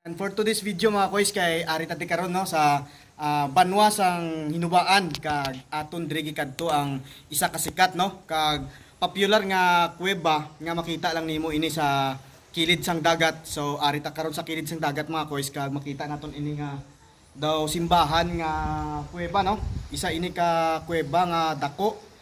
And for today's video mga koys kay ari tati karon no sa banwa sang hinubaan kag aton diri kadto ang isa ka sikat no kag popular nga kuweba nga makita lang nimo ini sa kilid sang dagat. So ari ta karon sa kilid sang dagat mga koys kag makita naton ini nga daw simbahan nga kuweba no. Isa ini ka kuweba nga dako.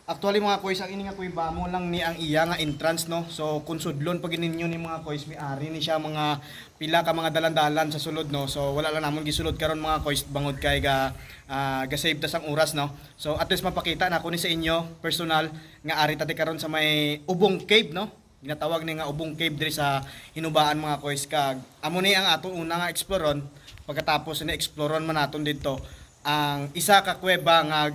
Actually mga koys, ang ini nga kuweba mo lang ni ang iya nga entrance no. So kung sudlon pag ninyo ni mga koys, may-ari ni siya mga pila ka mga dalan-dalan sa sulod no. So wala lang namon gisulod karon mga koys bangod kay ga save ta sang oras no. So at least mapakita na ko ni sa inyo personal nga ari tati karon sa may Ubong Cave no. Ginatawag ni nga Ubong Cave diri sa hinubaan mga koys kag amo ni ang aton una nga exploron. Pagkatapos na exploron man naton dito ang isa ka kuweba nga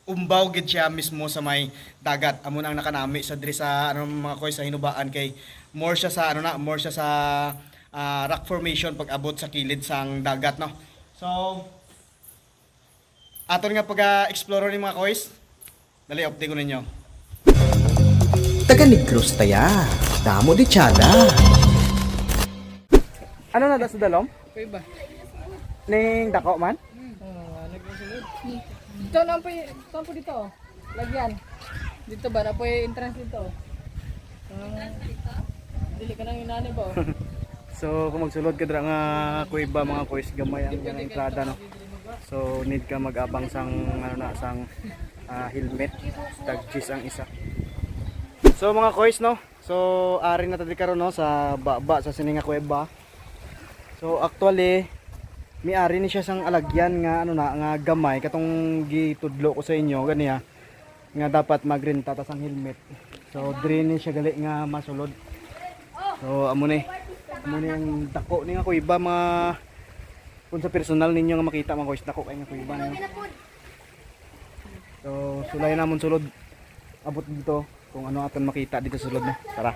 umbaw gid siya mismo sa may dagat. Amo nang nakanami sa diri sa ano mga koy sa hinubaan kay more siya sa more siya sa rock formation pag abot sa kilid sang dagat no. So aton nga pag-explore ni mga koys. Dali update ko ninyo. Taga Negros taya, damo di tsada. Ano na sa dalom? Pwede ba? Ning dako man? Nagkasunod. Ito na po dito. Oh. Lagyan. Dito ba? Na po yung entrance dito. Dili ka nang inani ba? Oh. So kung magsulod ka dira nga kuweba mga koys gamay ang nga entrada no. So need ka mag-abang sang sang helmet tag cheese ang isa. So mga koys no. So ari na tadi karon no sa baba sa sininga kuweba. So actually may-ari ni siya sang alagyan nga nga gamay katong gitudlo ko sa inyo ganiya nga dapat magrenta ta sang helmet. So diri ni siya gali nga masulod. So amo ni ang dako ni nga kuweba mga kung sa personal ninyo nga makita mga koys dako kay nga kuweba no. So sulay namon sulod abot dito kung ano aton makita dito sulod no. Tara.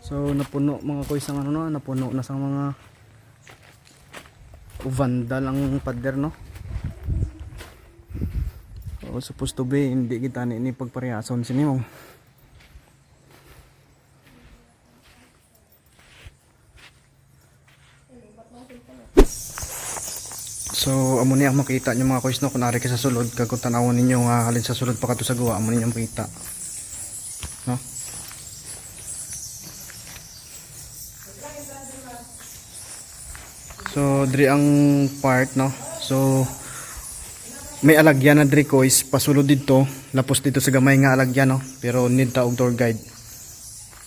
So napuno mga koys ang napuno na sang mga vandal ang pader no. So supposed to be hindi kita ni pagparehason sini mo. So amo ni ang makita niyo mga koys no kun ari ka sa sulod kag kun tan-awon ninyo nga halin sa sulod pa kadto sa guwa amo ninyo makita. No? So diri ang part no. So may alagyan na diri koys pasulod dito lapos dito sa gamay nga alagyan no. Pero need ta og tour guide.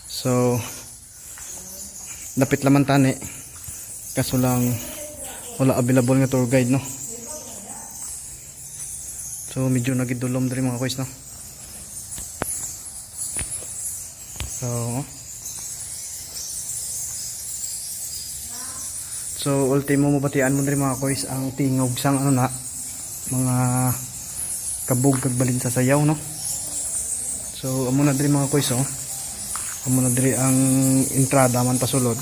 So dapit laman tani. Kaso lang wala available nga tour guide no. So medyo nagidulom diri mga koys no. So ultimo mabatian mo diri mga koys ang tingog sang mga kabog kag balin sa sayaw no. So amo na diri mga koys oh. Amo na diri ang entrada man pasulod.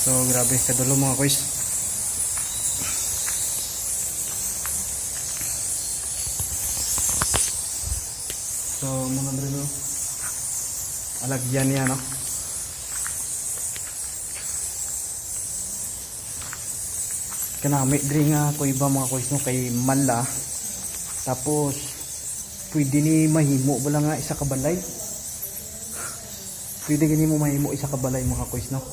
So grabe kadulo mga koys. So mga drino alagyan niya no. Kanami diri nga kuweba mga koys no kay manla. Tapos pwede ni mahimo wala nga isa ka balay. Pwede gani mo mahimo isa ka balay mga koys no.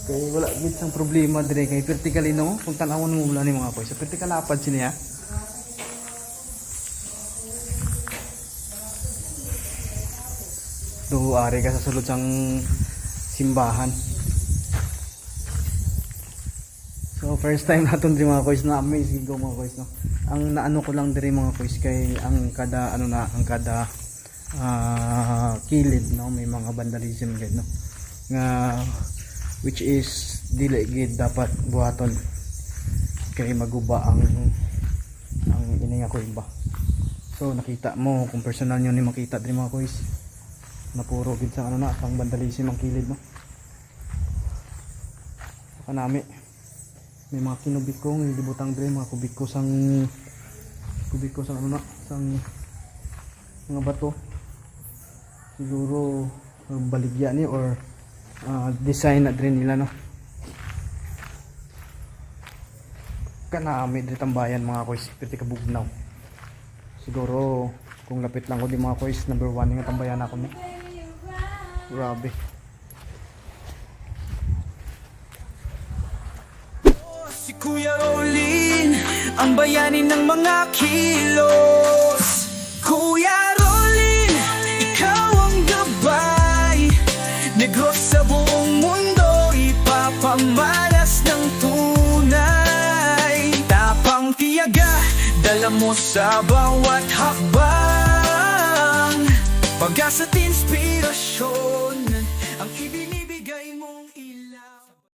Kay wala gid sang problema diri kay vertically no kung tan-awon mo wala ni mga koys. Sa vertical lapad siniya. Do ari ka sa sulod sang simbahan. So first time naton diri mga koys na amazing go mga koys no. Ang naano ko lang diri mga koys kay ang kada kada kilid no may mga vandalism gid no. Nga which is dili gid dapat buhaton kay maguba ang ini nga kuweba. So nakita mo kung personal nyo ni makita diri mga koys. Napuro gid sa sang vandalism ang kilid no. Kanami May mga kinubikong libutang dre, mga kubiko sang ano na, sang mga bato. Siguro baligya ni or design na dre nila, no. Kanami dre tambayan mga koys, piti kabugnaw. Siguro kung lapit lang ko di mga koys, number 1 nga tambayan ako ni. Grabe. Si Kuya Rolin, ang bayani ng mga kilos. Kuya Rolin, ikaw ang gabay. Negros sa buong mundo, ipapamalas ng tunay. Tapang tiyaga, dala mo sa bawat hakbang. Pag-asa at inspirasyon.